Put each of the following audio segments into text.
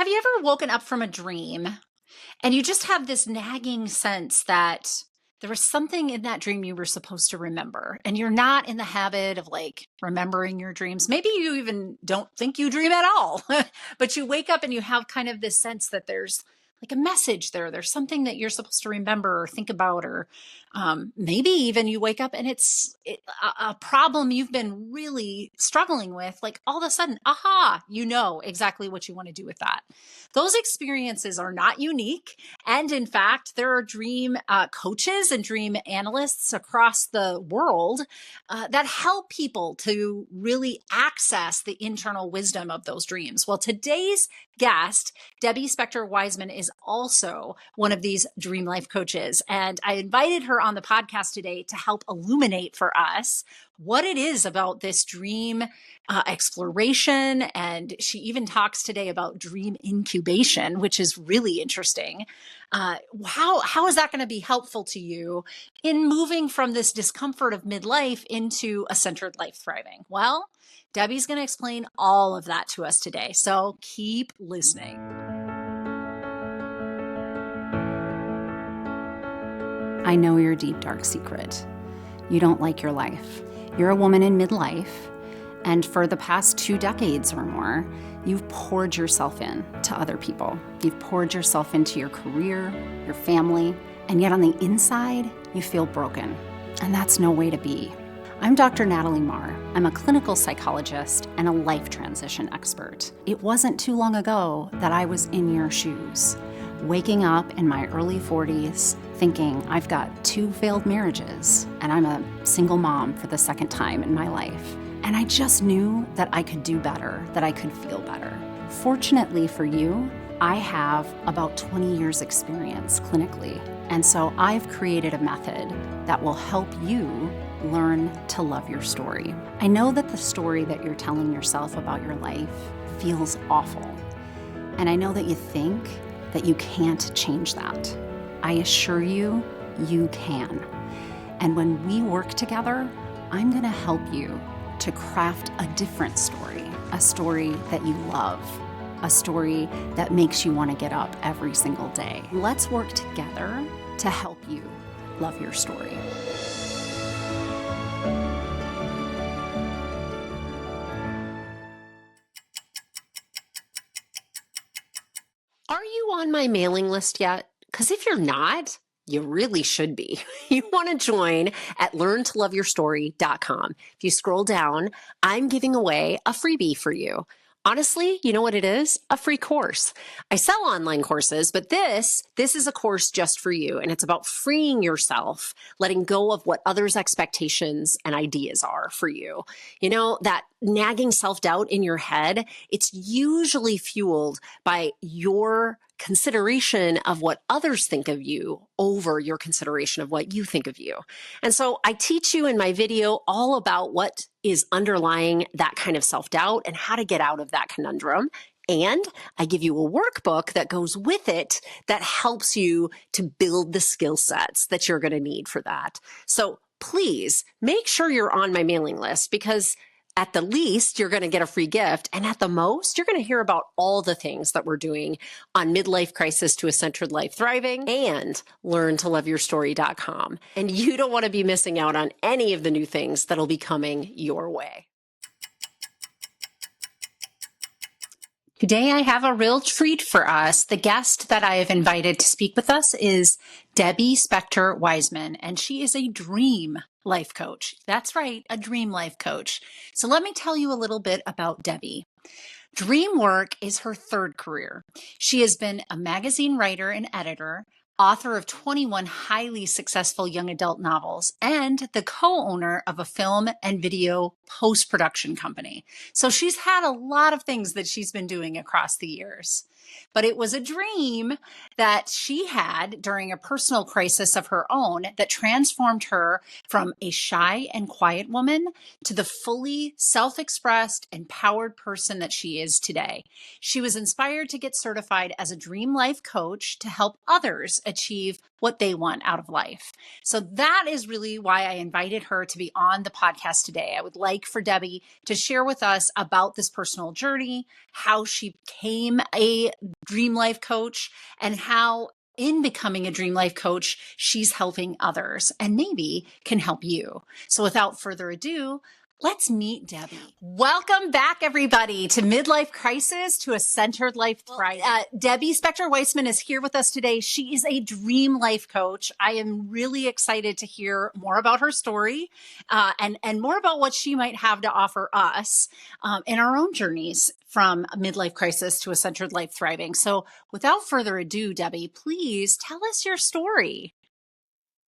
Have you ever woken up from a dream and you just have this nagging sense that there was something in that dream you were supposed to remember, and you're not in the habit of like remembering your dreams? Maybe you even don't think you dream at all, but you wake up and you have kind of this sense that there's like a message there. There's something that you're supposed to remember or think about, or maybe even you wake up and a problem you've been really struggling with. Like all of a sudden, aha, you know exactly what you want to do with that. Those experiences are not unique. And in fact, there are dream coaches and dream analysts across the world that help people to really access the internal wisdom of those dreams. Well, today's guest, Debbie Spector Weisman, is also one of these dream life coaches. And I invited her on the podcast today to help illuminate for us what it is about this dream exploration. And she even talks today about dream incubation, which is really interesting. How is that going to be helpful to you in moving from this discomfort of midlife into a centered life thriving? Well, Debbie's going to explain all of that to us today. So keep listening. I know your deep, dark secret. You don't like your life. You're a woman in midlife, and for the past 2 decades or more, you've poured yourself in to other people. You've poured yourself into your career, your family, and yet on the inside, you feel broken. And that's no way to be. I'm Dr. Natalie Marr. I'm a clinical psychologist and a life transition expert. It wasn't too long ago that I was in your shoes, waking up in my early 40s, thinking I've got 2 failed marriages and I'm a single mom for the second time in my life. And I just knew that I could do better, that I could feel better. Fortunately for you, I have about 20 years experience clinically. And so I've created a method that will help you learn to love your story. I know that the story that you're telling yourself about your life feels awful. And I know that you think that you can't change that. I assure you, you can. And when we work together, I'm going to help you to craft a different story, a story that you love, a story that makes you want to get up every single day. Let's work together to help you love your story. Are you on my mailing list yet? Because if you're not, you really should be. You want to join at learntoloveyourstory.com. If you scroll down, I'm giving away a freebie for you. Honestly, you know what it is? A free course. I sell online courses, but this is a course just for you. And it's about freeing yourself, letting go of what others' expectations and ideas are for you. You know, that nagging self-doubt in your head, it's usually fueled by your consideration of what others think of you over your consideration of what you think of you. And so I teach you in my video all about what is underlying that kind of self-doubt and how to get out of that conundrum. And I give you a workbook that goes with it that helps you to build the skill sets that you're going to need for that. So please make sure you're on my mailing list, because at the least, you're going to get a free gift. And at the most, you're going to hear about all the things that we're doing on Midlife Crisis to a Centered Life Thriving and learntoloveyourstory.com. And you don't want to be missing out on any of the new things that'll be coming your way. Today, I have a real treat for us. The guest that I have invited to speak with us is Debbie Spector Weisman, and she is a dream life coach. That's right, a dream life coach. So let me tell you a little bit about Debbie. Dream work is her 3rd career. She has been a magazine writer and editor, author of 21 highly successful young adult novels, and the co-owner of a film and video post-production company. So she's had a lot of things that she's been doing across the years. But it was a dream that she had during a personal crisis of her own that transformed her from a shy and quiet woman to the fully self-expressed, empowered person that she is today. She was inspired to get certified as a dream life coach to help others achieve what they want out of life. So that is really why I invited her to be on the podcast today. I would like for Debbie to share with us about this personal journey, how she became a dream life coach, and how in becoming a dream life coach, she's helping others and maybe can help you. So without further ado, let's meet Debbie. Welcome back, everybody, to Midlife Crisis to a Centered Life Thriving. Debbie Spector Weisman is here with us today. She is a dream life coach. I am really excited to hear more about her story and more about what she might have to offer us in our own journeys from a midlife crisis to a centered life thriving. So without further ado, Debbie, please tell us your story.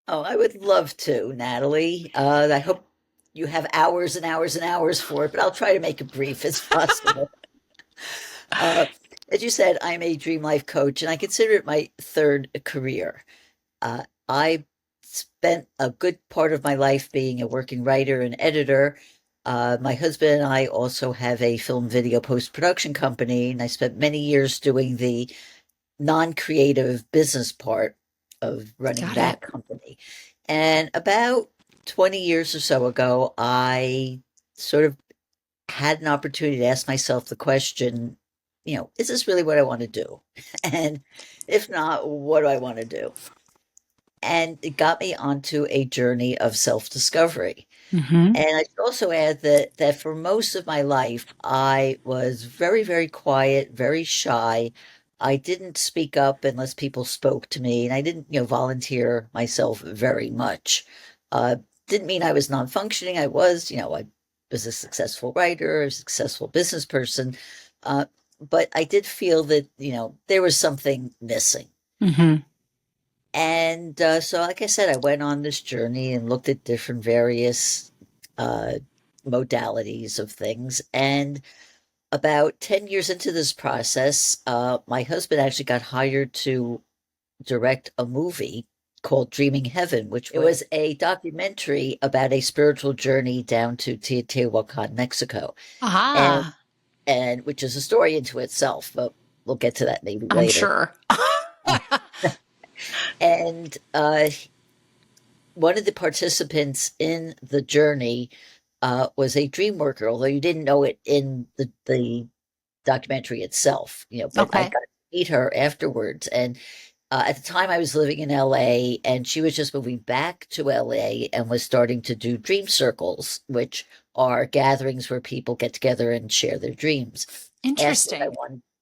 Oh, I would love to, Natalie. I hope you have hours and hours and hours for it, but I'll try to make it brief as possible. As you said, I'm a dream life coach, and I consider it my third career. I spent a good part of my life being a working writer and editor. My husband and I also have a film video post-production company, and I spent many years doing the non-creative business part of running that company. And about 20 years or so ago, I sort of had an opportunity to ask myself the question, is this really what I want to do? And if not, what do I want to do? And it got me onto a journey of self-discovery. And I should also add that for most of my life, I was very, very quiet, very shy. I didn't speak up unless people spoke to me, and I didn't, volunteer myself very much. Didn't mean I was non-functioning. I was a successful writer, a successful business person, but I did feel that, there was something missing. And so, like I said, I went on this journey and looked at different various modalities of things. And about 10 years into this process, my husband actually got hired to direct a movie called Dreaming Heaven, which was a documentary about a spiritual journey down to Teotihuacan, Mexico. And which is a story into itself, but we'll get to that maybe later. I'm sure. And one of the participants in the journey was a dream worker, although you didn't know it in the documentary itself, but I got to meet her afterwards. And at the time I was living in LA, and she was just moving back to LA and was starting to do dream circles, which are gatherings where people get together and share their dreams. Interesting.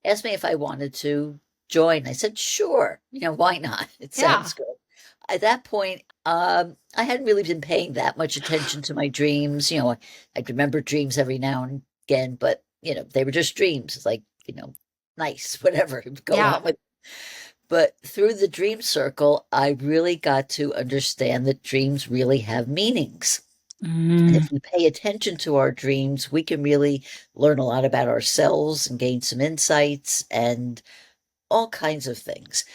Asked me if I wanted to join. I said, sure, why not? It sounds good. At that point, I hadn't really been paying that much attention to my dreams. I remember dreams every now and again, but they were just dreams. It's like, nice, whatever, go on with it. But through the dream circle, I really got to understand that dreams really have meanings. And if we pay attention to our dreams, we can really learn a lot about ourselves and gain some insights and all kinds of things.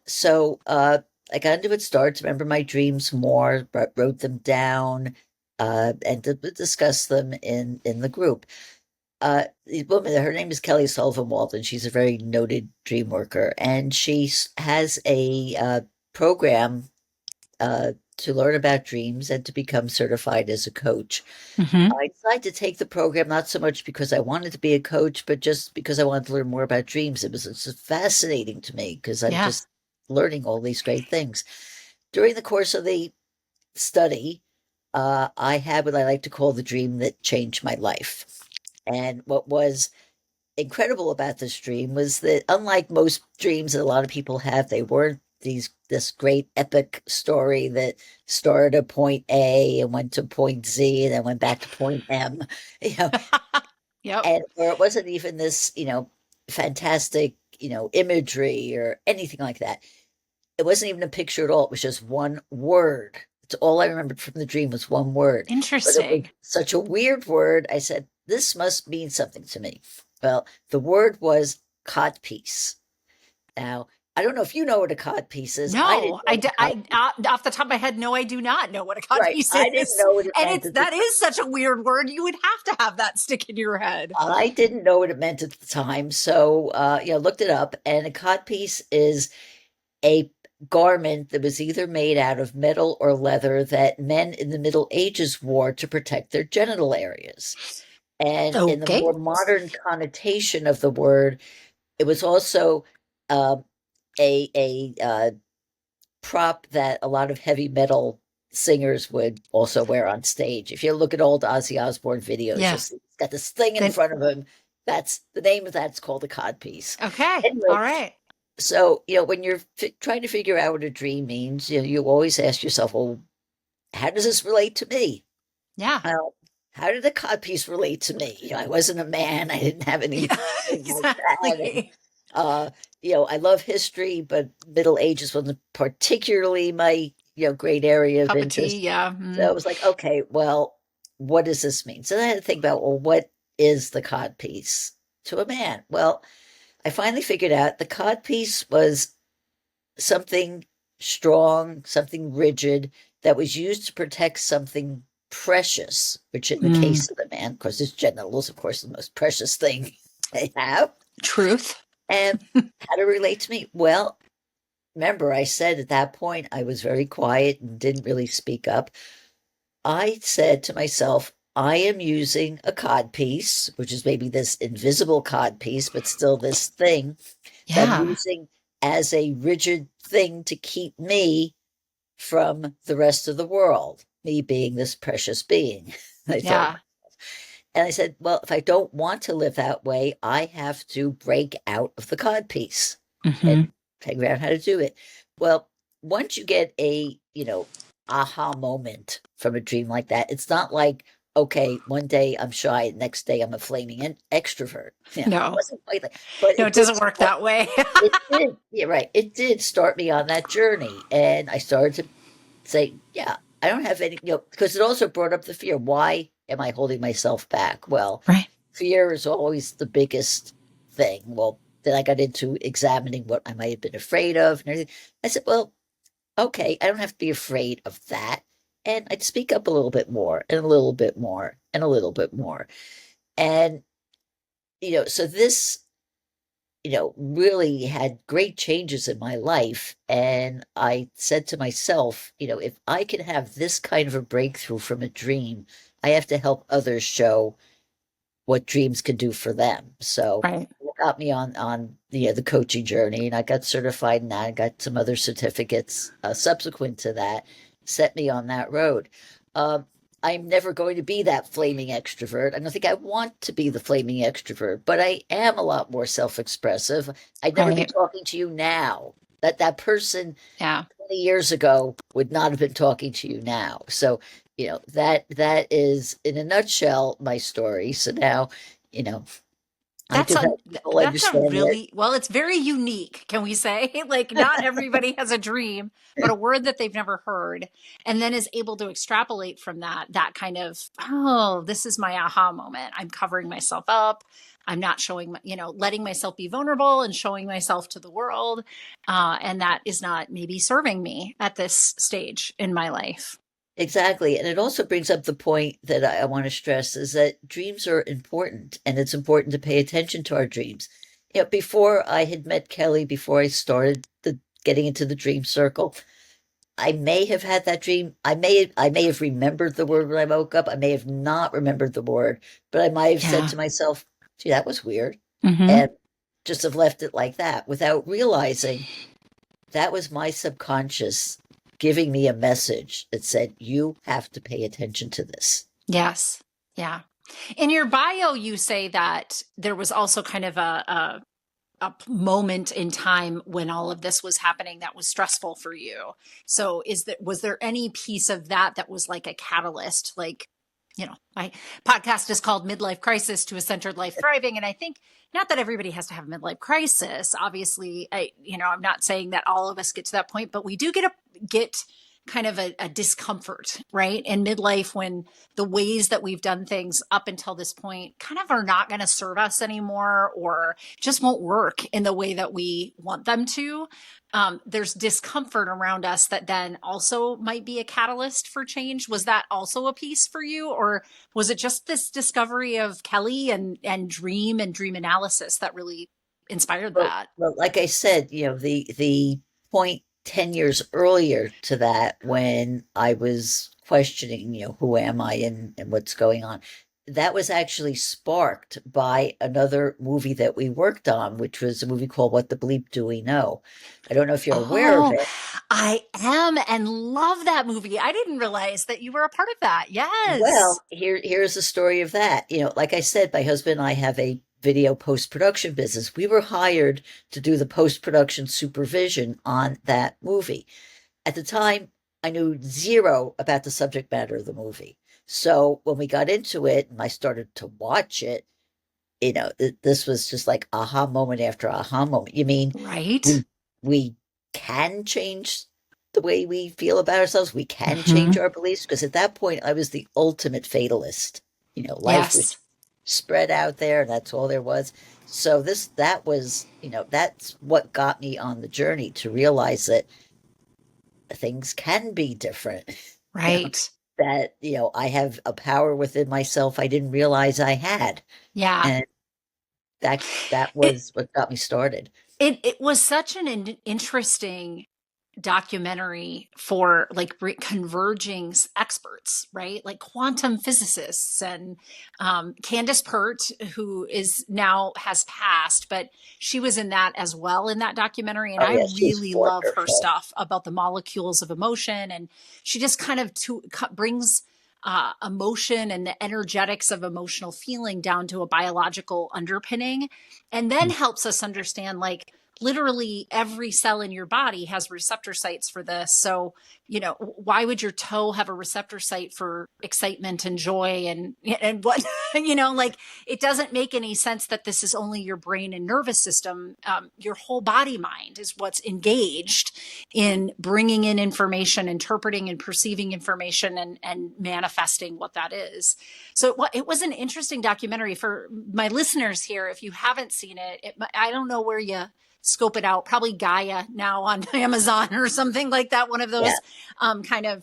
So I got into it, started to remember my dreams more, wrote them down, and discuss them in the group. The woman, her name is Kelly Sullivan Walton. She's a very noted dream worker, and she has a program to learn about dreams and to become certified as a coach. I decided to take the program not so much because I wanted to be a coach, but just because I wanted to learn more about dreams. It's fascinating to me because I'm just learning all these great things. During the course of the study, I had what I like to call the dream that changed my life. And what was incredible about this dream was that, unlike most dreams that a lot of people have, they weren't this great epic story that started at point A and went to point Z and then went back to point M. Or it wasn't even this, fantastic, imagery or anything like that. It wasn't even a picture at all. It was just one word. It's all I remembered from the dream was one word. Interesting. But it was such a weird word. I said, this must mean something to me. Well, the word was codpiece. Now, I don't know if you know what a codpiece is. No, I off the top of my head, no, I do not know what a codpiece is. I didn't know what it meant. And that is such a weird word. You would have to have that stick in your head. I didn't know what it meant at the time. So, looked it up. And a codpiece is a garment that was either made out of metal or leather that men in the Middle Ages wore to protect their genital areas. And in the Okay. more modern connotation of the word, it was also uh, a prop that a lot of heavy metal singers would also wear on stage. If you look at old Ozzy Osbourne videos, Yeah. you'll see he's got this thing in Then front of him. That's the name of that's called a codpiece. okay. Anyway, All right. so when you're trying to figure out what a dream means, you always ask yourself, well, how does this relate to me? Yeah. Well, how did the codpiece relate to me? I wasn't a man. I didn't have anything Yeah. like that. And, Exactly. uh, I love history, but Middle Ages wasn't particularly my, great area of Cup of tea. interest. Yeah. So I was like, okay, well, what does this mean? So then I had to think about, well, what is the codpiece to a man? Well, I finally figured out the codpiece was something strong, something rigid that was used to protect something precious, which in the case of the man, of course, his genitals, of course, the most precious thing they have. Truth. And how to relate to me? Well, remember, I said at that point I was very quiet and didn't really speak up. I said to myself, I am using a codpiece, which is maybe this invisible codpiece, but still this thing that I'm Yeah. using as a rigid thing to keep me from the rest of the world, me being this precious being. I told Yeah. myself. And I said, well, if I don't want to live that way, I have to break out of the codpiece and Hmm. figure out how to do it. Well, once you get a, aha moment from a dream like that, it's not like, okay, one day I'm shy, next day I'm a flaming extrovert. Yeah, it No. wasn't quite like, but No, it doesn't work that way. it did, yeah, right. It did start me on that journey. And I started to say, yeah, I don't have any, because it also brought up the fear. Why am I holding myself back? Well, Right. fear is always the biggest thing. Well, then I got into examining what I might have been afraid of and everything. I said, well, okay, I don't have to be afraid of that. And I'd speak up a little bit more and a little bit more and a little bit more. And, so this, really had great changes in my life. And I said to myself, if I can have this kind of a breakthrough from a dream, I have to help others show what dreams can do for them. So Right. it got me on the coaching journey, and I got certified in that. I got some other certificates subsequent to that, set me on that road. Um, I'm never going to be that flaming extrovert. I don't think I want to be the flaming extrovert, but I am a lot more self-expressive. I'd never be Right. talking to you now. That person Yeah. 20 years ago would not have been talking to you now. So, that is in a nutshell my story. So now, I That's do a help people that's a understand that. really well, it's very unique, can we say? Like not everybody has a dream, but a word that they've never heard and then is able to extrapolate from that kind of, oh, this is my aha moment. I'm covering myself up. I'm not showing letting myself be vulnerable and showing myself to the world. And that is not maybe serving me at this stage in my life. Exactly. And it also brings up the point that I want to stress is that dreams are important, and it's important to pay attention to our dreams. Before I had met Kelly, before I started getting into the dream circle, I may have had that dream. I may have remembered the word when I woke up. I may have not remembered the word, but I might have said Yeah. to myself, gee, that was weird. Hmm. And just have left it like that without realizing that was my subconscious giving me a message that said, you have to pay attention to this. Yes. Yeah. In your bio, you say that there was also kind of a moment in time when all of this was happening that was stressful for you. So was there any piece of that was like a catalyst? Like, my podcast is called Midlife Crisis to a Centered Life Thriving. And I think not that everybody has to have a midlife crisis. Obviously, I'm not saying that all of us get to that point, but we do get kind of a discomfort, right? In midlife, when the ways that we've done things up until this point kind of are not going to serve us anymore or just won't work in the way that we want them to. There's discomfort around us that then also might be a catalyst for change. Was that also a piece for you? Or was it just this discovery of Kelly and dream analysis that really inspired Well, that? well, like I said, the point 10 years earlier to that, when I was questioning, who am I and what's going on, that was actually sparked by another movie that we worked on, which was a movie called What the Bleep Do We Know? I don't know if you're aware of Oh, it. I am and love that movie. I didn't realize that you were a part of that. Yes. Well, here's the story of that. Like I said, my husband and I have a video post-production business. We were hired to do the post-production supervision on that movie. At the time, I knew zero about the subject matter of the movie. So when we got into it and I started to watch it, this was just like aha moment after aha moment. You mean Right. we can change the way we feel about ourselves? We can change Mhm. our beliefs? Because at that point, I was the ultimate fatalist. Life was Yes. spread out there, and that's all there was. So that was, that's what got me on the journey to realize that things can be different. You know, Right. that, I have a power within myself I didn't realize I had. Yeah. And that It was what got me started. it was such an interesting documentary for like converging experts, right? Like quantum physicists and Candace Pert, who is now has passed, but she was in that as well in that documentary. And Oh I yeah, she's really love her wonderful. stuff about the molecules of emotion. And she just kind of brings emotion and the energetics of emotional feeling down to a biological underpinning, and then helps us understand like literally every cell in your body has receptor sites for this. So, why would your toe have a receptor site for excitement and joy and what, like it doesn't make any sense that this is only your brain and nervous system. Your whole body mind is what's engaged in bringing in information, interpreting and perceiving information and manifesting what that is. So it was an interesting documentary for my listeners here. If you haven't seen it, I don't know where you scope it out, probably Gaia now on Amazon or something like that. One of Yeah. those kind of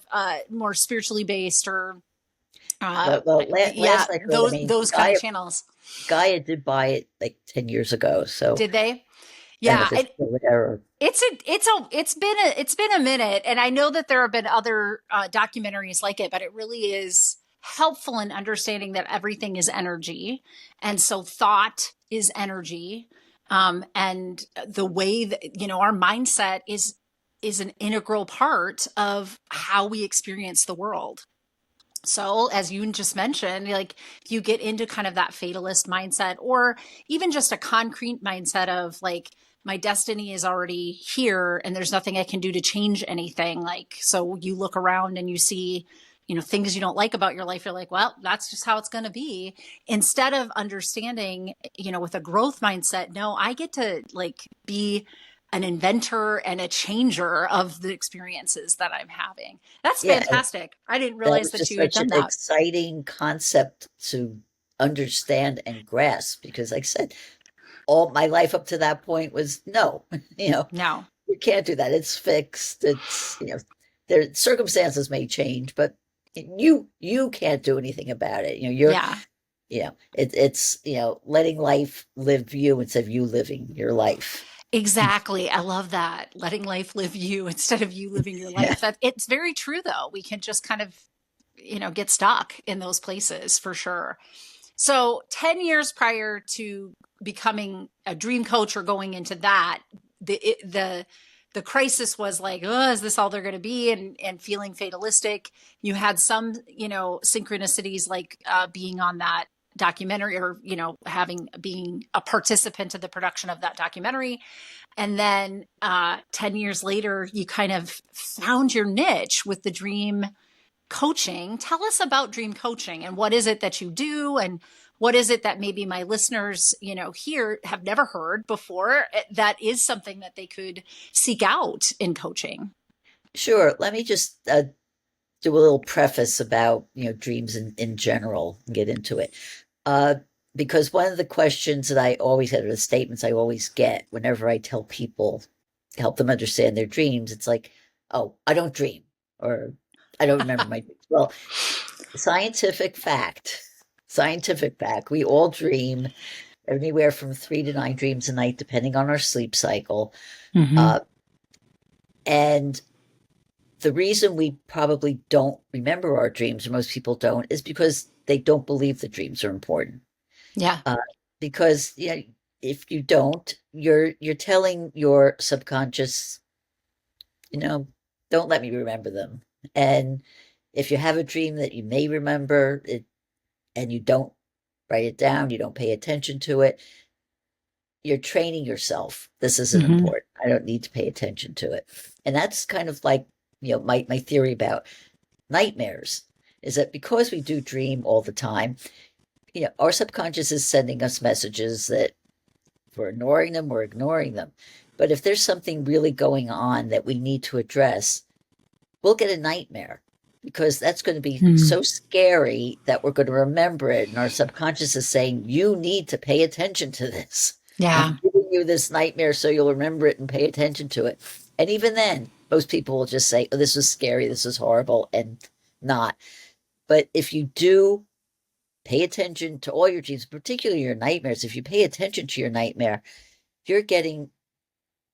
more spiritually based or Well, yeah, last I heard, I mean, those kind of channels. Gaia did buy it like 10 years ago. So Did they? I don't know Yeah, if it's still there. it's been a minute, and I know that there have been other documentaries like it, but it really is helpful in understanding that everything is energy, and so thought is energy, and the way that our mindset is an integral part of how we experience the world. So, as you just mentioned, like if you get into kind of that fatalist mindset, or even just a concrete mindset of like, my destiny is already here and there's nothing I can do to change anything. Like, so you look around and you see, things you don't like about your life. You're like, well, that's just how it's going to be. Instead of understanding, with a growth mindset, no, I get to like be an inventor and a changer of the experiences that I'm having. That's Yeah, fantastic. I didn't that realize was that just you had such done an that. exciting concept to understand and grasp because, like I said, all my life up to that point was no, No. you can't do that. It's fixed. It's, their circumstances may change, but you can't do anything about it. Yeah. It's letting life live you instead of you living your life. Exactly. I love that. Letting life live you instead of you living your Yeah. life. That it's very true though. We can just kind of, get stuck in those places for sure. So 10 years prior to becoming a dream coach or going into that, the crisis was like, oh, is this all they're going to be? And feeling fatalistic. You had some, synchronicities like being on that documentary or, being a participant in the production of that documentary. And then 10 years later, you kind of found your niche with the dream coaching. Tell us about dream coaching and what is it that you do, and what is it that maybe my listeners, here have never heard before that is something that they could seek out in coaching. Sure. Let me just do a little preface about dreams in general and get into it. Uh, because one of the questions that I always had, or the statements I always get whenever I tell people, help them understand their dreams, it's like, oh, I don't dream, or I don't remember my dreams. Well, scientific fact, we all dream anywhere from 3 to 9 dreams a night, depending on our sleep cycle. Mm-hmm. Uh, And the reason we probably don't remember our dreams, or most people don't, is because they don't believe the dreams are important. Yeah. Because if you don't, you're telling your subconscious, don't let me remember them. And if you have a dream that you may remember it and you don't write it down, you don't pay attention to it, you're training yourself. This isn't important. I don't need to pay attention to it. And that's kind of like, my theory about nightmares is that because we do dream all the time, our subconscious is sending us messages that if we're ignoring them, we're ignoring them. But if there's something really going on that we need to address, we'll get a nightmare because that's going to be so scary that we're going to remember it. And our subconscious is saying, you need to pay attention to this. Yeah. I'm giving you this nightmare so you'll remember it and pay attention to it. And even then, most people will just say, oh, this is scary, this is horrible, and not. But if you do pay attention to all your dreams, particularly your nightmares, if you pay attention to your nightmare, you're getting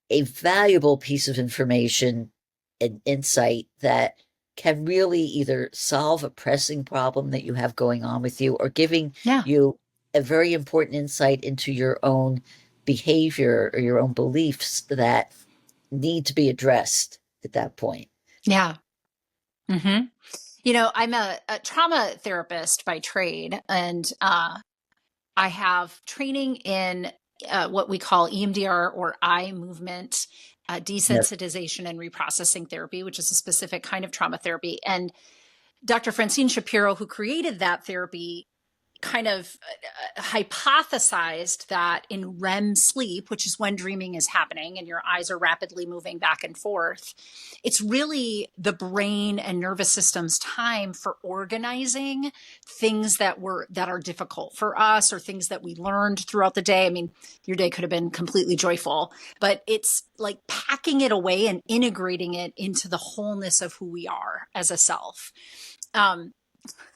a valuable piece of information and insight that can really either solve a pressing problem that you have going on with you or giving you a very important insight into your own behavior or your own beliefs that need to be addressed at that point. Yeah. I'm a trauma therapist by trade, and I have training in what we call EMDR or eye movement desensitization and reprocessing therapy, which is a specific kind of trauma therapy. And Dr. Francine Shapiro, who created that therapy, kind of hypothesized that in REM sleep, which is when dreaming is happening and your eyes are rapidly moving back and forth, it's really the brain and nervous system's time for organizing things that are difficult for us or things that we learned throughout the day. I mean, your day could have been completely joyful, but it's like packing it away and integrating it into the wholeness of who we are as a self.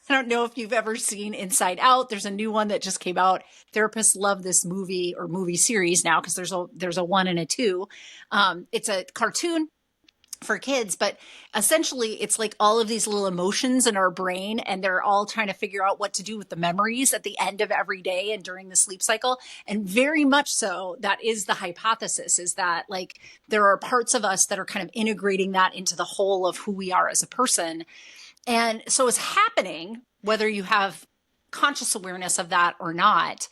I don't know if you've ever seen Inside Out. There's a new one that just came out. Therapists love this movie or movie series now because there's a 1 and a 2. It's a cartoon for kids, but essentially it's like all of these little emotions in our brain, and they're all trying to figure out what to do with the memories at the end of every day and during the sleep cycle. And very much so, that is the hypothesis, is that like there are parts of us that are kind of integrating that into the whole of who we are as a person. And so it's happening, whether you have conscious awareness of that or not.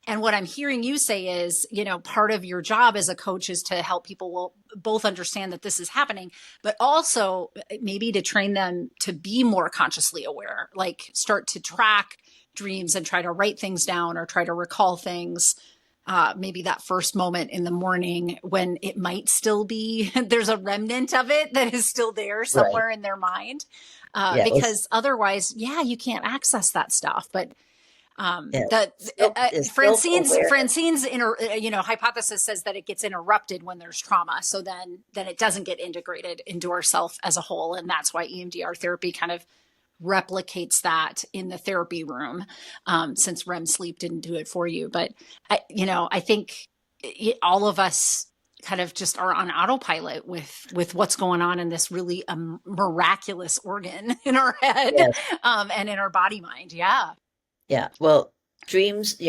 And what I'm hearing you say is, part of your job as a coach is to help people both understand that this is happening, but also maybe to train them to be more consciously aware, like start to track dreams and try to write things down or try to recall things. Maybe that first moment in the morning when it might still be, there's a remnant of it that is still there somewhere in their mind. Because otherwise, you can't access that stuff. But Francine's hypothesis says that it gets interrupted when there's trauma. So then it doesn't get integrated into ourself as a whole. And that's why EMDR therapy kind of replicates that in the therapy room, since REM sleep didn't do it for you. But I think all of us kind of just are on autopilot with what's going on in this really miraculous organ in our head, and in our body mind. Yeah. Well, dreams,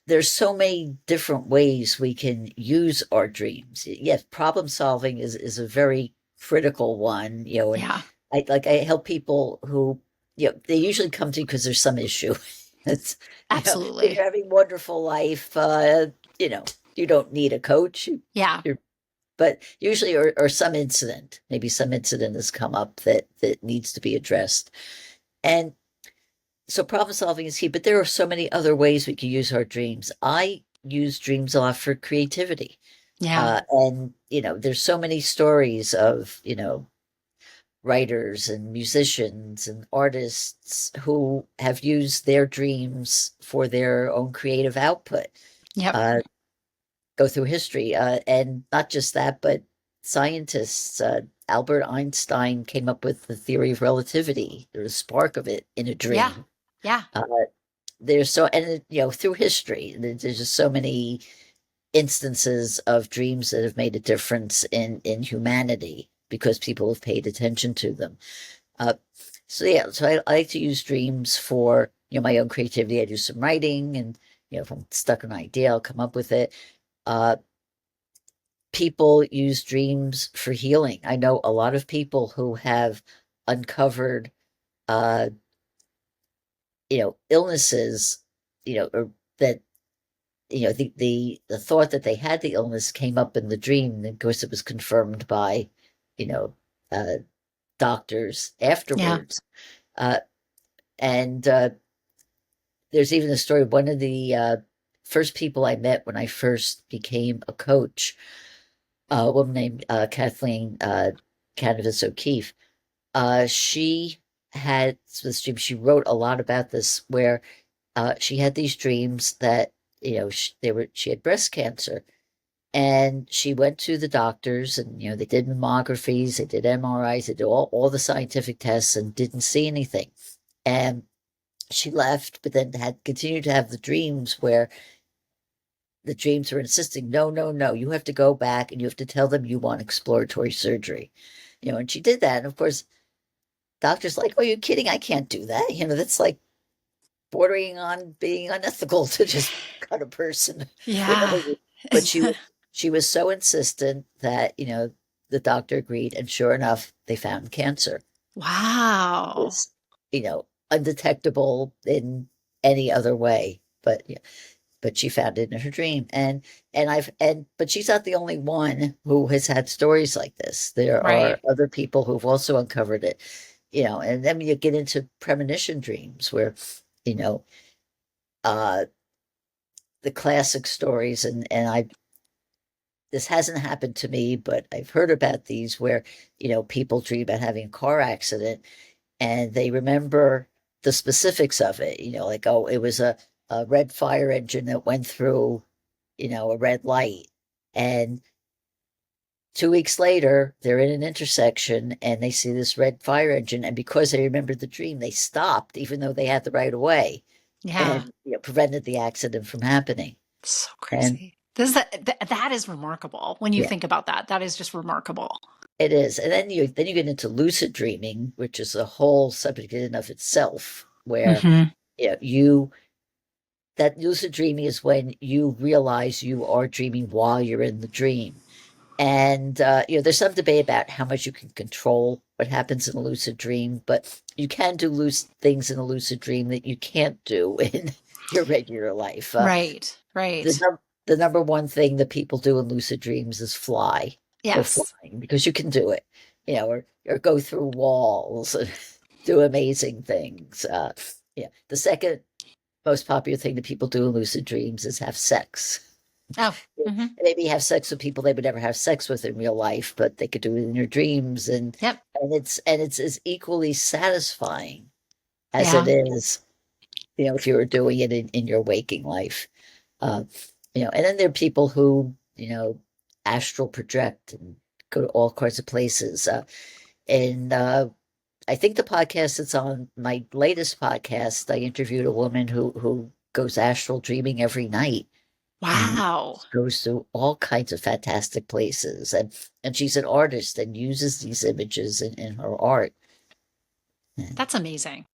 there's so many different ways we can use our dreams. Yes, problem solving is a very critical one, and I help people who, they usually come to you because there's some issue. It's absolutely, you're having a wonderful life. You don't need a coach. But usually, or some incident, maybe some incident has come up that needs to be addressed. And so problem solving is key, but there are so many other ways we can use our dreams. I use dreams a lot for creativity. And, there's so many stories of, writers and musicians and artists who have used their dreams for their own creative output. Go through history. And not just that, but scientists, Albert Einstein came up with the theory of relativity. There's a spark of it in a dream. There's through history, there's just so many instances of dreams that have made a difference in humanity. because people have paid attention to them. So I like to use dreams for, my own creativity. I do some writing, and, if I'm stuck on an idea, I'll come up with it. People use dreams for healing. I know a lot of people who have uncovered, illnesses, or that, the thought that they had the illness came up in the dream. And of course, it was confirmed by, doctors afterwards. And there's even a story of one of the first people I met when I first became a coach, a woman named Kathleen Canavas O'Keefe. She had this dream. She wrote a lot about this, where she had these dreams that, she had breast cancer. And she went to the doctors, and, they did mammographies, they did MRIs, they did all the scientific tests, and didn't see anything. And she left, but then had continued to have the dreams where the dreams were insisting, no, no, no, you have to go back and you have to tell them you want exploratory surgery. And she did that. And of course, doctors like, oh, you're kidding, I can't do that. That's like bordering on being unethical to just cut a person. Yeah. But she was so insistent that, the doctor agreed, and sure enough, they found cancer. Wow. It was, undetectable in any other way, but she found it in her dream. But she's not the only one who has had stories like this. There are other people who've also uncovered it, and then you get into premonition dreams where, the classic stories, and this hasn't happened to me, but I've heard about these where, people dream about having a car accident, and they remember the specifics of it, like, oh, it was a red fire engine that went through, a red light. And 2 weeks later, they're in an intersection and they see this red fire engine. And because they remembered the dream, they stopped, even though they had the right of way. Yeah. And prevented the accident from happening. So crazy. That is remarkable when you think about that. That is just remarkable. It is. And then you get into lucid dreaming, which is a whole subject in and of itself, where that lucid dreaming is when you realize you are dreaming while you're in the dream. And there's some debate about how much you can control what happens in a lucid dream, but you can do things in a lucid dream that you can't do in your regular life. Right. The number one thing that people do in lucid dreams is fly. Yes. Go flying, because you can do it, or go through walls and do amazing things. The second most popular thing that people do in lucid dreams is have sex. Oh. Maybe have sex with people they would never have sex with in real life, but they could do it in your dreams, and it's as equally satisfying as it is, if you were doing it in your waking life. And then there are people who, astral project and go to all kinds of places. And I think the podcast that's on my latest podcast, I interviewed a woman who goes astral dreaming every night. Wow. Goes to all kinds of fantastic places. And she's an artist and uses these images in her art. That's amazing.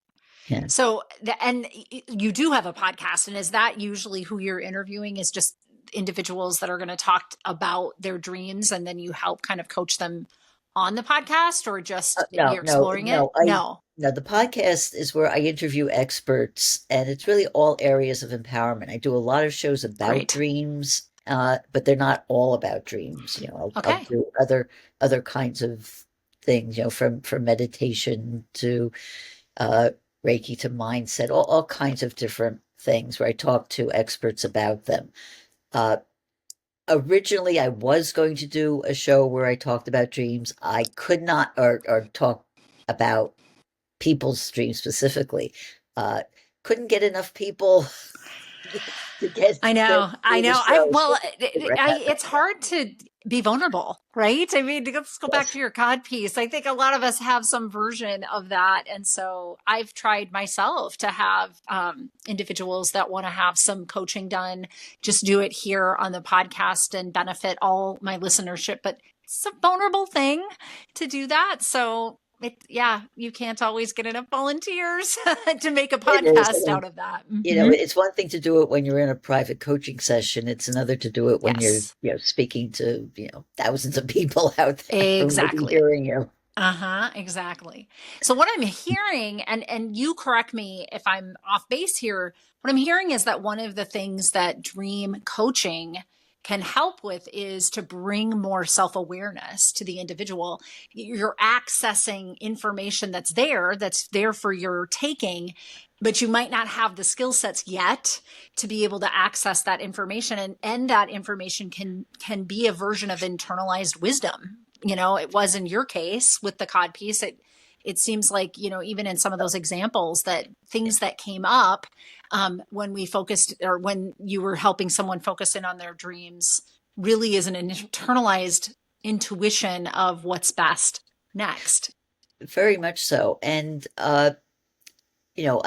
Yeah. So, and you do have a podcast, and is that usually who you're interviewing, is just individuals that are going to talk about their dreams, and then you help kind of coach them on the podcast, or just you're exploring it? No, the podcast is where I interview experts, and it's really all areas of empowerment. I do a lot of shows about dreams, but they're not all about dreams. I'll do other kinds of things, from meditation to Reiki to mindset, all kinds of different things where I talk to experts about them. Originally, I was going to do a show where I talked about dreams. I could not, or talk about people's dreams specifically. Couldn't get enough people to get. I know. It's hard to be vulnerable, right? I mean, let's go back to your codpiece. I think a lot of us have some version of that. And so I've tried myself to have individuals that want to have some coaching done, just do it here on the podcast and benefit all my listenership. But it's a vulnerable thing to do that. So you can't always get enough volunteers to make a It is. podcast out of that. It's one thing to do it when you're in a private coaching session. It's another to do it when Yes, you're speaking to, thousands of people out there who may be exactly. hearing you. Exactly. So what I'm hearing, and you correct me if I'm off base here, what I'm hearing is that one of the things that dream coaching can help with is to bring more self-awareness to the individual. You're accessing information that's there for your taking, but you might not have the skill sets yet to be able to access that information. And that information can be a version of internalized wisdom. It was in your case with the codpiece. It seems like, even in some of those examples, that things that came up when we focused, or when you were helping someone focus in on their dreams, really is an internalized intuition of what's best next. Very much so. And, I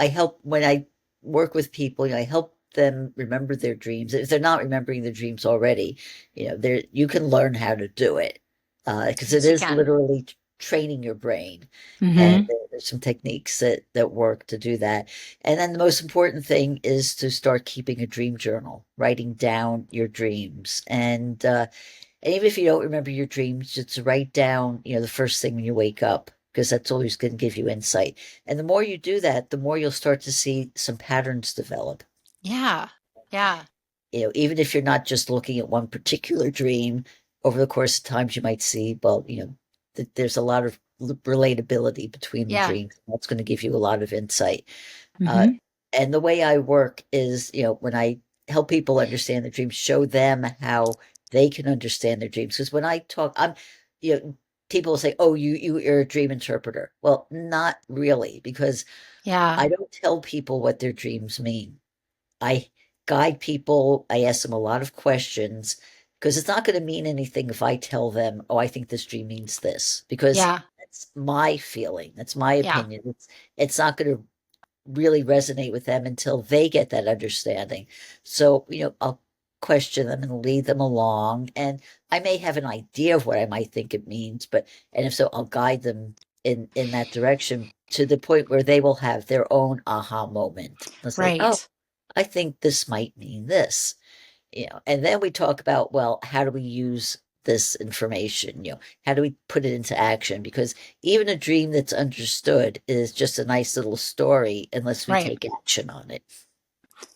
help when I work with people, I help them remember their dreams. If they're not remembering their dreams already, you can learn how to do it. Because it Yes, you is can. literally training your brain. And Mm-hmm. there's some techniques that work to do that. And then the most important thing is to start keeping a dream journal, writing down your dreams. And even if you don't remember your dreams, just write down, the first thing when you wake up, because that's always going to give you insight. And the more you do that, the more you'll start to see some patterns develop. Yeah. Yeah. Even if you're not just looking at one particular dream, over the course of times you might see, well, that there's a lot of relatability between the Yeah. dreams. That's going to give you a lot of insight. Uh, Mm-hmm. and the way I work is, when I help people understand their dreams, show them how they can understand their dreams. Because when I talk, people will say, "Oh, you're a dream interpreter." Well, not really, because Yeah. I don't tell people what their dreams mean. I guide people. I ask them a lot of questions, because it's not going to mean anything if I tell them, "Oh, I think this dream means this," because Yeah. that's my feeling. That's my Yeah. opinion. It's not going to really resonate with them until they get that understanding. So, I'll question them and lead them along. And I may have an idea of what I might think it means, and if so, I'll guide them in that direction to the point where they will have their own aha moment. They'll say, "Oh, Right. I think this might mean this." And then we talk about, well, how do we use this information? How do we put it into action? Because even a dream that's understood is just a nice little story unless we Right. take action on it.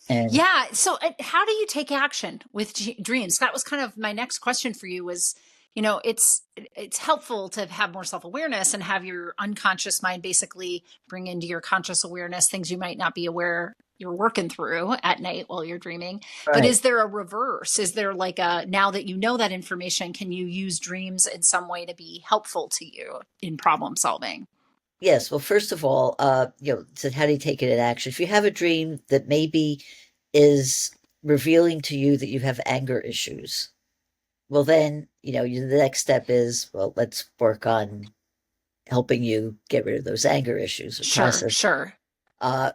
And Yeah. So how do you take action with dreams? That was kind of my next question for you was, it's helpful to have more self-awareness and have your unconscious mind basically bring into your conscious awareness things you might not be aware you're working through at night while you're dreaming. But right. is there a reverse? Is there like now that you know that information, can you use dreams in some way to be helpful to you in problem solving? Yes. Well, first of all, so how do you take it in action? If you have a dream that maybe is revealing to you that you have anger issues, well, then, the next step is, well, let's work on helping you get rid of those anger issues or Sure, process, sure.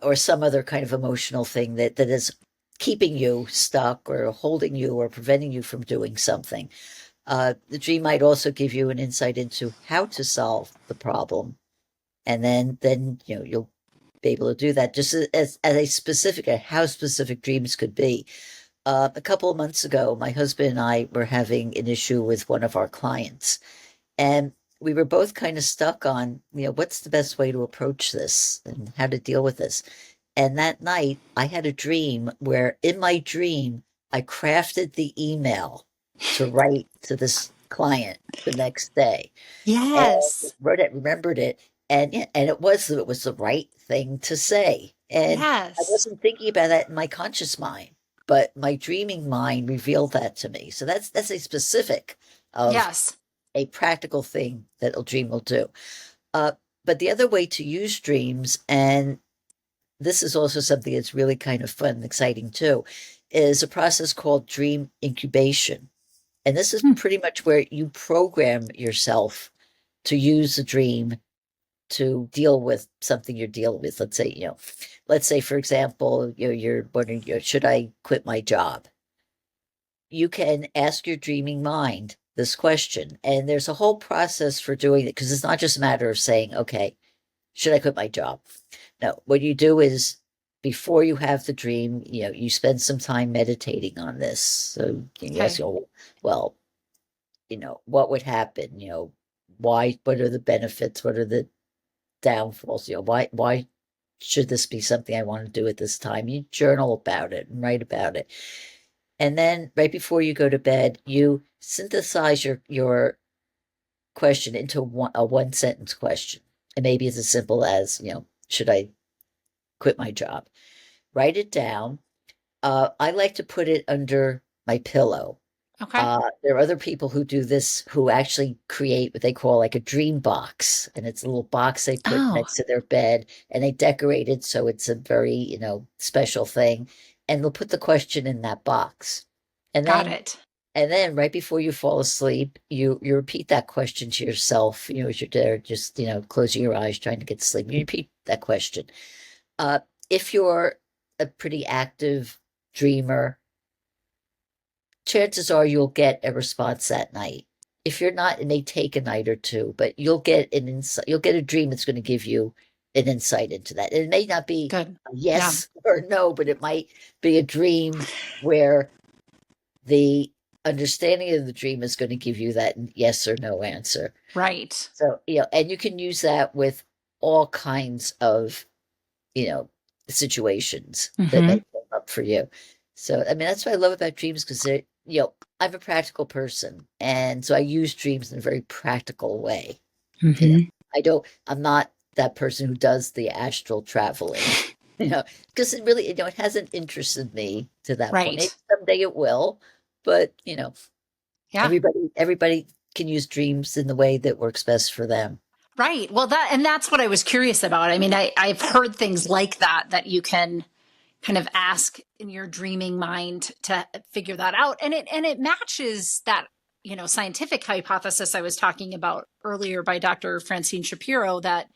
or some other kind of emotional thing that is keeping you stuck or holding you or preventing you from doing something. The dream might also give you an insight into how to solve the problem, and then you'll be able to do that just as a specific, how specific dreams could be. A couple of months ago, my husband and I were having an issue with one of our clients, and we were both kind of stuck on, what's the best way to approach this and how to deal with this. And that night, I had a dream where, in my dream, I crafted the email to write to this client the next day, and Yes. wrote it, remembered it, and it was the right thing to say. And I Yes. wasn't thinking about that in my conscious mind, but my dreaming mind revealed that to me. So that's a specific of Yes. a practical thing that a dream will do. Uh, but the other way to use dreams, and this is also something that's really kind of fun and exciting too, is a process called dream incubation. And this is pretty much where you program yourself to use the dream to deal with something you're dealing with. Let's say, for example, you're wondering, should I quit my job? You can ask your dreaming mind this question. And there's a whole process for doing it, because it's not just a matter of saying, okay, should I quit my job? No, what you do is, before you have the dream, you spend some time meditating on this. So you ask, well, what would happen? Why, what are the benefits? What are the downfalls? Why should this be something I want to do at this time? You journal about it and write about it. And then right before you go to bed, you synthesize your question into a one sentence question. And maybe it's as simple as, should I quit my job? Write it down. I like to put it under my pillow. Okay. There are other people who do this, who actually create what they call like a dream box. And it's a little box they put next to their bed, and they decorate it so it's a very, special thing. And they'll put the question in that box. And Got it. And then right before you fall asleep, you repeat that question to yourself, as you're there, just, closing your eyes, trying to get to sleep. You repeat that question. If you're a pretty active dreamer, chances are you'll get a response that night. If you're not, it may take a night or two, but you'll get an insight. You'll get a dream that's going to give you an insight into that. And it may not be a yes or no, but it might be a dream where the understanding of the dream is going to give you that yes or no answer. Right. So, and you can use that with all kinds of, situations that may come up for you. So, I mean, that's what I love about dreams, because I'm a practical person. And so I use dreams in a very practical way. I'm not that person who does the astral traveling, because it really, it hasn't interested me to that point. Maybe someday it will, but, everybody can use dreams in the way that works best for them. Right. Well, that's what I was curious about. I mean, I've heard things like that you can kind of ask in your dreaming mind to figure that out. And it matches that, scientific hypothesis I was talking about earlier by Dr. Francine Shapiro, that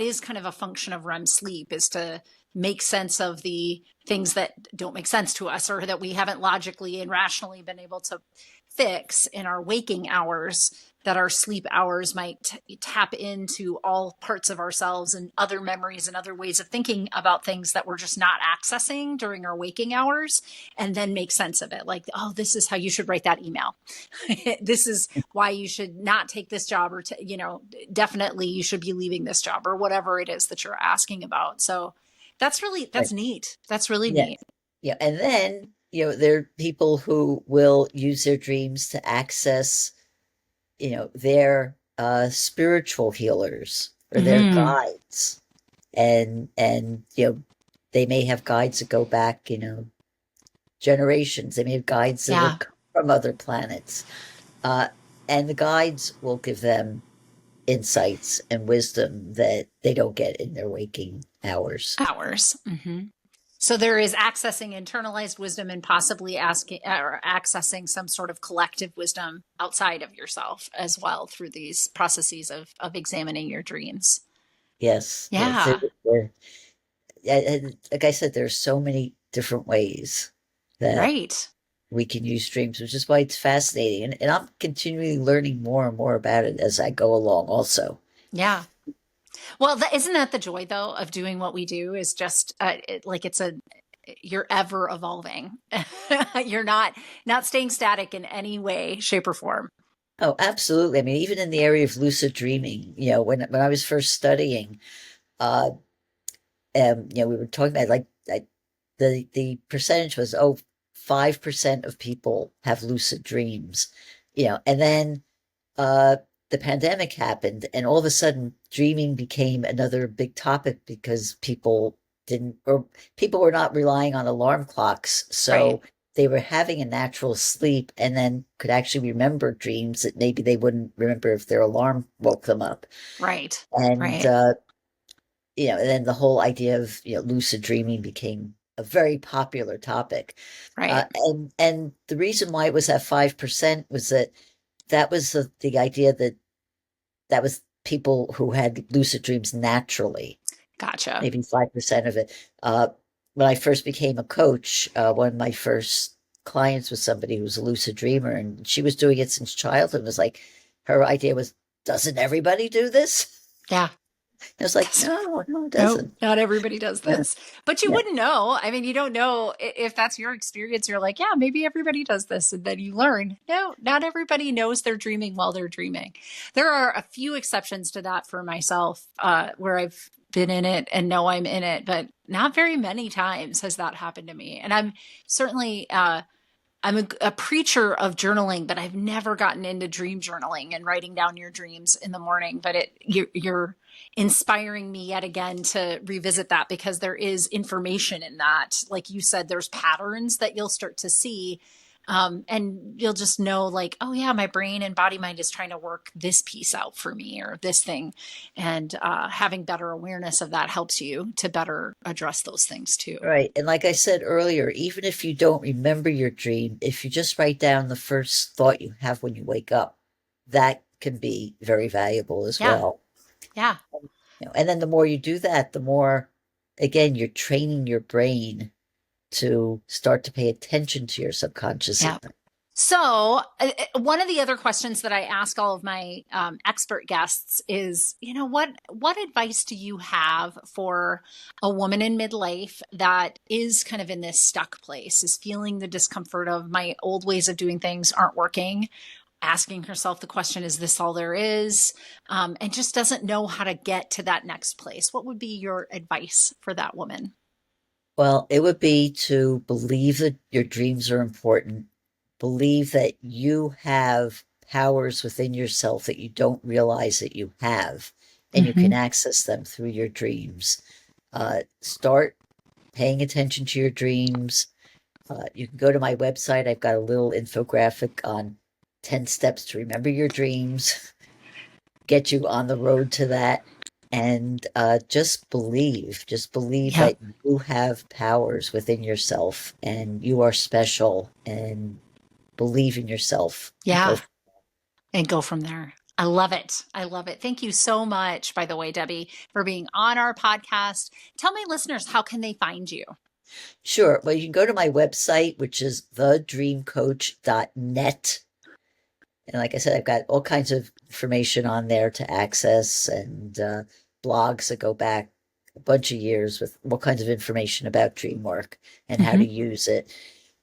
is kind of a function of REM sleep, is to make sense of the things that don't make sense to us, or that we haven't logically and rationally been able to fix in our waking hours, that our sleep hours might tap into all parts of ourselves and other memories and other ways of thinking about things that we're just not accessing during our waking hours, and then make sense of it. Like, oh, this is how you should write that email. This is why you should not take this job, or, definitely you should be leaving this job, or whatever it is that you're asking about. So that's neat. That's really neat. Yeah. And then, there are people who will use their dreams to access, their spiritual healers or their guides. And they may have guides that go back, generations. They may have guides that have come from other planets. And the guides will give them insights and wisdom that they don't get in their waking hours. So there is accessing internalized wisdom, and possibly accessing some sort of collective wisdom outside of yourself as well, through these processes of examining your dreams. Yes. Yeah. And like I said, there's so many different ways that we can use dreams, which is why it's fascinating. And I'm continually learning more and more about it as I go along also. Yeah. Well, isn't that the joy, though, of doing what we do? Is just you're ever evolving. You're not staying static in any way, shape, or form. Oh, absolutely. I mean, even in the area of lucid dreaming, when I was first studying, we were talking about the percentage was 5% of people have lucid dreams, and then the pandemic happened, and all of a sudden dreaming became another big topic, because people were not relying on alarm clocks. So they were having a natural sleep, and then could actually remember dreams that maybe they wouldn't remember if their alarm woke them up. Right. And, and then the whole idea of, lucid dreaming became a very popular topic. Right. And the reason why it was at 5% was that was the idea that was people who had lucid dreams naturally, Gotcha. maybe 5% of it. When I first became a coach, one of my first clients was somebody who was a lucid dreamer, and she was doing it since childhood. It was like, her idea was, doesn't everybody do this? Yeah. It was like, no, it No, doesn't. not everybody does Yeah. this. But you Yeah. wouldn't know. I mean, you don't know if that's your experience. You're like, yeah, maybe everybody does this. And then you learn, no, not everybody knows they're dreaming while they're dreaming. There are a few exceptions to that for myself, where I've been in it and know I'm in it, but not very many times has that happened to me. And I'm certainly, I'm a preacher of journaling, but I've never gotten into dream journaling and writing down your dreams in the morning. But you're inspiring me yet again to revisit that, because there is information in that. Like you said, there's patterns that you'll start to see. And you'll just know, like, oh yeah, my brain and body mind is trying to work this piece out for me, or this thing. And having better awareness of that helps you to better address those things too. Right. And like I said earlier, even if you don't remember your dream, if you just write down the first thought you have when you wake up, that can be very valuable as Yeah. well. Yeah. And then the more you do that, the more, again, you're training your brain to start to pay attention to your subconscious. Yeah. So one of the other questions that I ask all of my expert guests is, what advice do you have for a woman in midlife that is kind of in this stuck place, is feeling the discomfort of, my old ways of doing things aren't working, asking herself the question, is this all there is? And just doesn't know how to get to that next place. What would be your advice for that woman? Well, it would be to believe that your dreams are important, believe that you have powers within yourself that you don't realize that you have, and you can access them through your dreams. Start paying attention to your dreams. You can go to my website. I've got a little infographic on 10 steps to remember your dreams, get you on the road to that. And just believe that you have powers within yourself, and you are special, and believe in yourself. Yeah. And go from there. I love it. I love it. Thank you so much, by the way, Debbie, for being on our podcast. Tell my listeners, how can they find you? Sure. Well, you can go to my website, which is thedreamcoach.net. And like I said, I've got all kinds of information on there to access, and blogs that go back a bunch of years with all kinds of information about dream work and how to use it.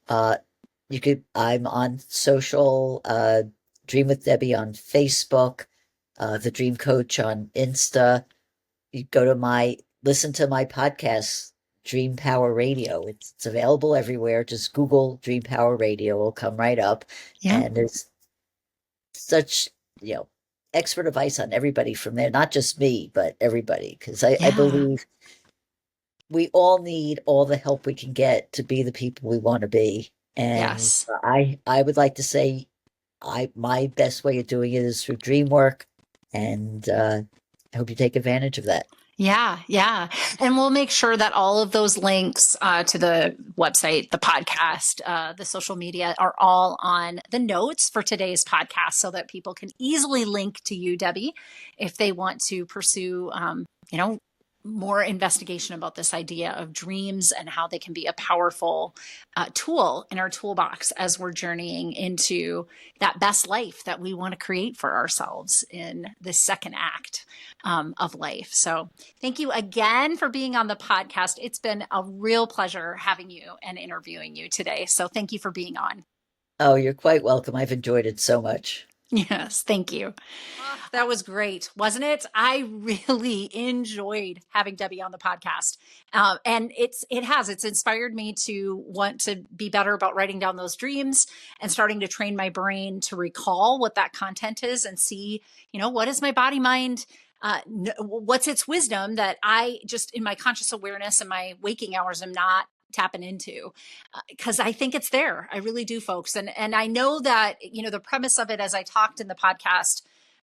I'm on social, Dream with Debbie on Facebook, The Dream Coach on Insta. You go to listen to my podcast, Dream Power Radio. It's available everywhere. Just Google Dream Power Radio. It'll come right up. Yeah. And there's such, expert advice on everybody from there, not just me, but everybody. Because I believe we all need all the help we can get to be the people we want to be. And I would like to say my best way of doing it is through dream work. And I hope you take advantage of that. Yeah. Yeah. And we'll make sure that all of those links to the website, the podcast, the social media are all on the notes for today's podcast, so that people can easily link to you, Debbie, if they want to pursue, more investigation about this idea of dreams and how they can be a powerful tool in our toolbox as we're journeying into that best life that we want to create for ourselves in this second act of life. So thank you again for being on the podcast. It's been a real pleasure having you and interviewing you today. So thank you for being on. Oh, you're quite welcome. I've enjoyed it so much. Yes, thank you. That was great, wasn't it? I really enjoyed having Debbie on the podcast. And it's inspired me to want to be better about writing down those dreams and starting to train my brain to recall what that content is and see, what is my body mind? What's its wisdom that I just, in my conscious awareness and my waking hours, am not tapping into, because I think it's there. I really do, folks. And I know that, the premise of it, as I talked in the podcast,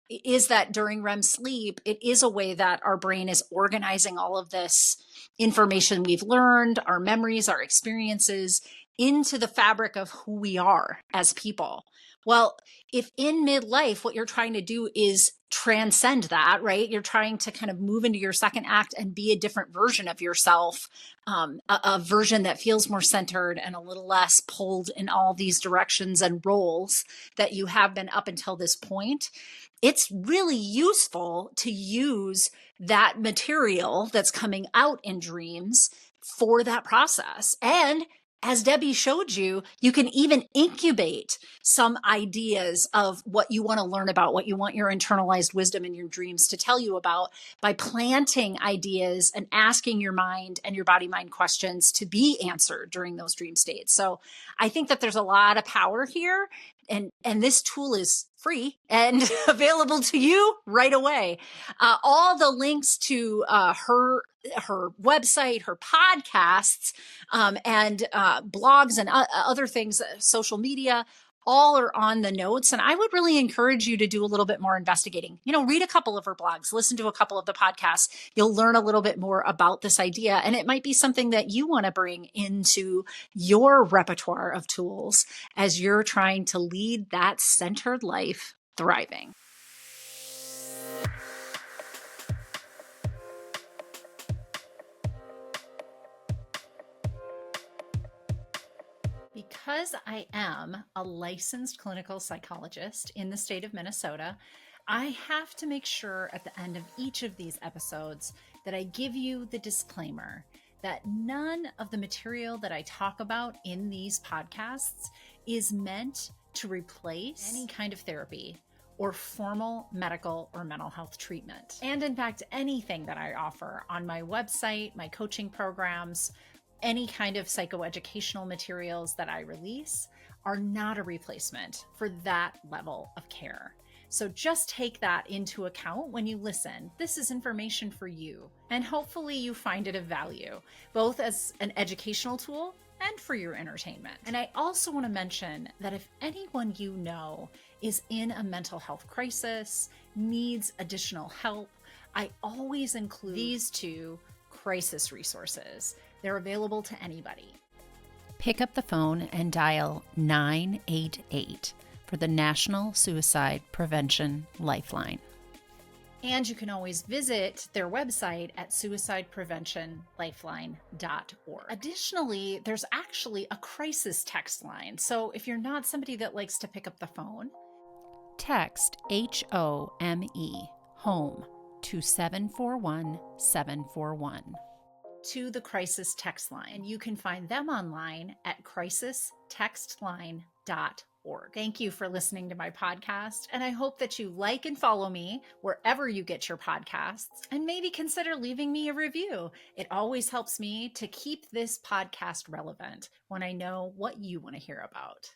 is that during REM sleep, it is a way that our brain is organizing all of this information we've learned, our memories, our experiences into the fabric of who we are as people. Well, if in midlife, what you're trying to do is transcend that, right? You're trying to kind of move into your second act and be a different version of yourself, a version that feels more centered and a little less pulled in all these directions and roles that you have been up until this point. It's really useful to use that material that's coming out in dreams for that process. And as Debbie showed you, you can even incubate some ideas of what you want to learn about, what you want your internalized wisdom in your dreams to tell you about by planting ideas and asking your mind and your body mind questions to be answered during those dream states. So I think that there's a lot of power here. And this tool is free and available to you right away. All the links to her website, her podcasts, and blogs and other things, social media, all are on the notes. And I would really encourage you to do a little bit more investigating. Read a couple of her blogs, listen to a couple of the podcasts. You'll learn a little bit more about this idea. And it might be something that you want to bring into your repertoire of tools as you're trying to lead that centered life thriving. Because I am a licensed clinical psychologist in the state of Minnesota, I have to make sure at the end of each of these episodes that I give you the disclaimer that none of the material that I talk about in these podcasts is meant to replace any kind of therapy or formal medical or mental health treatment. And in fact, anything that I offer on my website, my coaching programs, any kind of psychoeducational materials that I release are not a replacement for that level of care. So just take that into account when you listen. This is information for you, and hopefully you find it of value, both as an educational tool and for your entertainment. And I also want to mention that if anyone you know is in a mental health crisis, needs additional help, I always include these two crisis resources. They're available to anybody. Pick up the phone and dial 988 for the National Suicide Prevention Lifeline. And you can always visit their website at suicidepreventionlifeline.org. Additionally, there's actually a crisis text line. So if you're not somebody that likes to pick up the phone, text HOME, home, to 741-741 to the crisis text line. And you can find them online at crisistextline.org. Thank you for listening to my podcast, and I hope that you like and follow me wherever you get your podcasts, and maybe consider leaving me a review. It always helps me to keep this podcast relevant when I know what you want to hear about.